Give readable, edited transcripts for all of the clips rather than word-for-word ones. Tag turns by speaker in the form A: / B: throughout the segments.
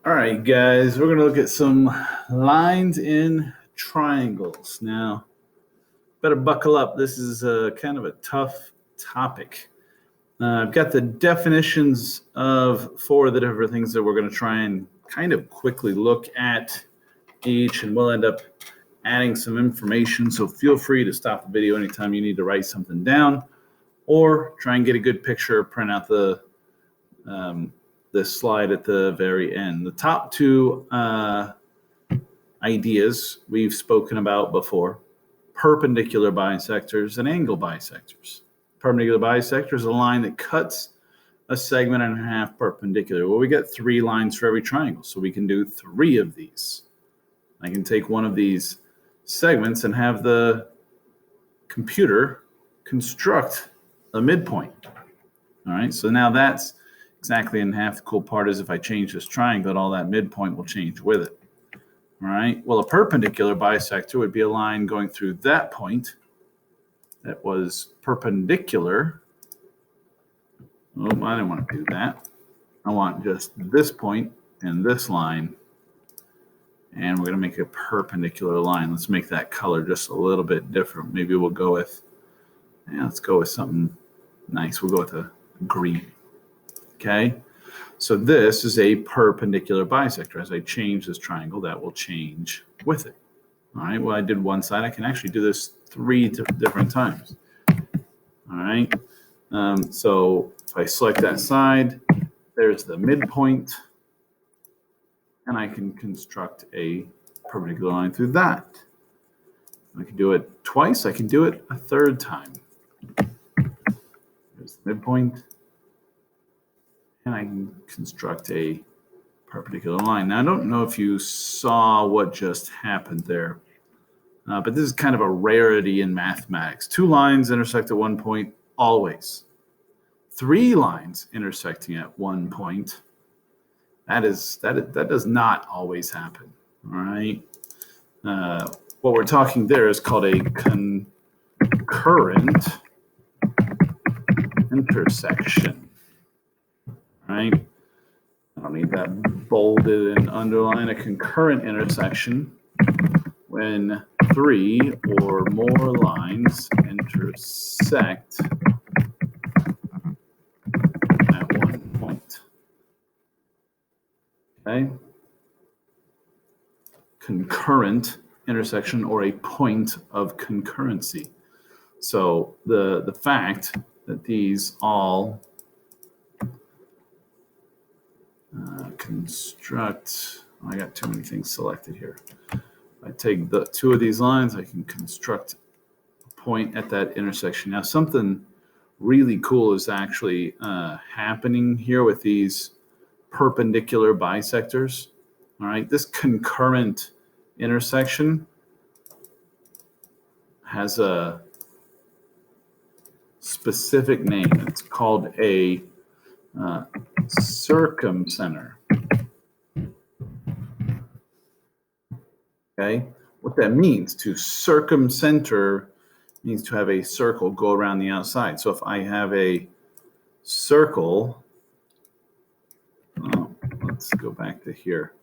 A: All right, guys, we're going to look at some lines in triangles. Now, better buckle up. This is kind of a tough topic. I've got the definitions of 4 of the different things that we're going to try and kind of quickly look at each, and we'll end up adding some information. So feel free to stop the video anytime you need to write something down, or try and get a good picture, print out this slide at the very end. The top 2 ideas we've spoken about before: perpendicular bisectors and angle bisectors. Perpendicular bisector is a line that cuts a segment in half perpendicular. Well, we get 3 lines for every triangle, so we can do 3 of these. I can take one of these segments and have the computer construct a midpoint. All right, so now that's exactly in half. The cool part is if I change this triangle, all that midpoint will change with it. All right, well, a perpendicular bisector would be a line going through that point that was perpendicular. Oh, I didn't want to do that. I want just this point and this line, and we're going to make a perpendicular line. Let's make that color just a little bit different. Maybe we'll go with, let's go with something nice. We'll go with a green. Okay, so this is a perpendicular bisector. As I change this triangle, that will change with it. All right, well, I did one side. I can actually do this 3 different times. All right, so if I select that side, there's the midpoint, and I can construct a perpendicular line through that. I can do it twice. I can do it a 3rd time. There's the midpoint, and I can construct a perpendicular line. Now, I don't know if you saw what just happened there, but this is kind of a rarity in mathematics. 2 lines intersect at one point, always. 3 lines intersecting at one point, that does not always happen. All right. What we're talking there is called a concurrent intersection. Right? I don't need that bolded and underlined. A concurrent intersection when 3 or more lines intersect at one point. Okay? Concurrent intersection, or a point of concurrency. So the fact that these all construct, I got too many things selected here. If I take the 2 of these lines, I can construct a point at that intersection. Now, something really cool is actually happening here with these perpendicular bisectors. All right, this concurrent intersection has a specific name. It's called a circumcenter. Okay, what that means, to circumcenter, means to have a circle go around the outside. So if I have a circle, let's go back to here.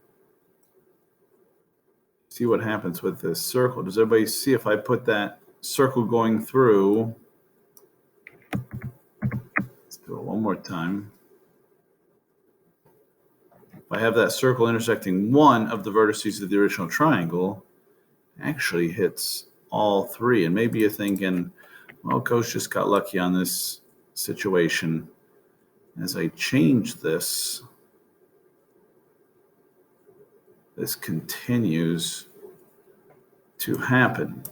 A: See what happens with this circle. Does everybody see if I put that circle going through? Let's do it one more time. If I have that circle intersecting one of the vertices of the original triangle, it actually hits all 3. And maybe you're thinking, well, Coach just got lucky on this situation. As I change this, this continues to happen.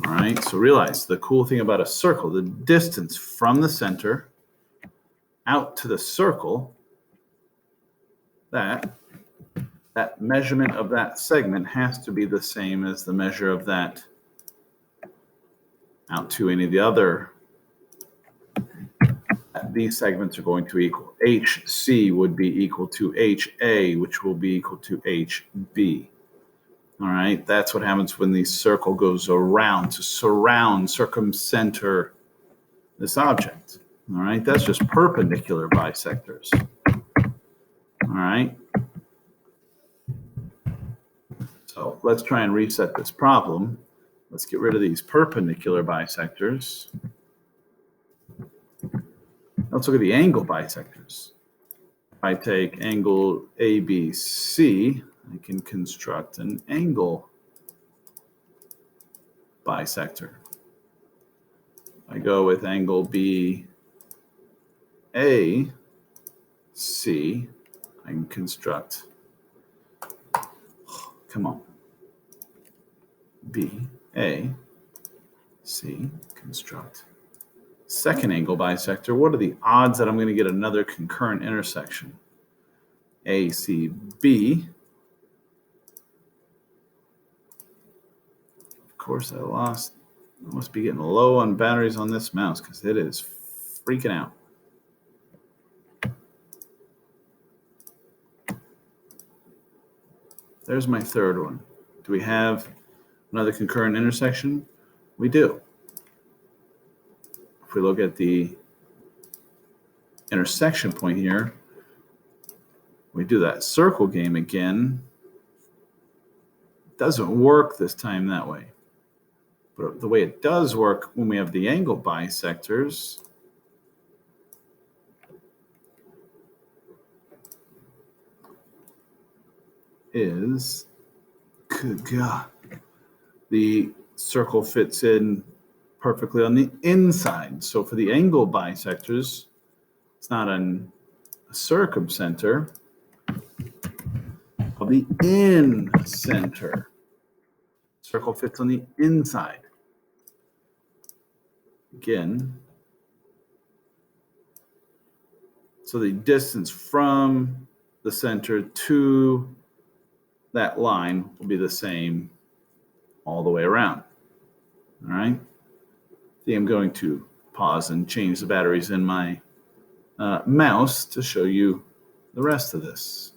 A: All right, so realize the cool thing about a circle, the distance from the center out to the circle, that measurement of that segment has to be the same as the measure of that out to any of the other. These segments are going to equal. HC would be equal to HA, which will be equal to HB. All right, that's what happens when the circle goes around, to surround, circumcenter this object. All right, that's just perpendicular bisectors. All right. So let's try and reset this problem. Let's get rid of these perpendicular bisectors. Let's look at the angle bisectors. If I take angle ABC, I can construct an angle bisector. I go with angle BAC, I can construct, come on, BAC, construct second angle bisector. What are the odds that I'm going to get another concurrent intersection? ACB. Of course, I must be getting low on batteries on this mouse because it is freaking out. There's my third one. Do we have another concurrent intersection? We do. If we look at the intersection point here, we do that circle game again. It doesn't work this time that way. But the way it does work when we have the angle bisectors is, good God, the circle fits in perfectly on the inside. So for the angle bisectors, it's not a circumcenter, of the in-center. Circle fits on the inside. Again, so the distance from the center to that line will be the same all the way around. All right. I'm going to pause and change the batteries in my mouse to show you the rest of this.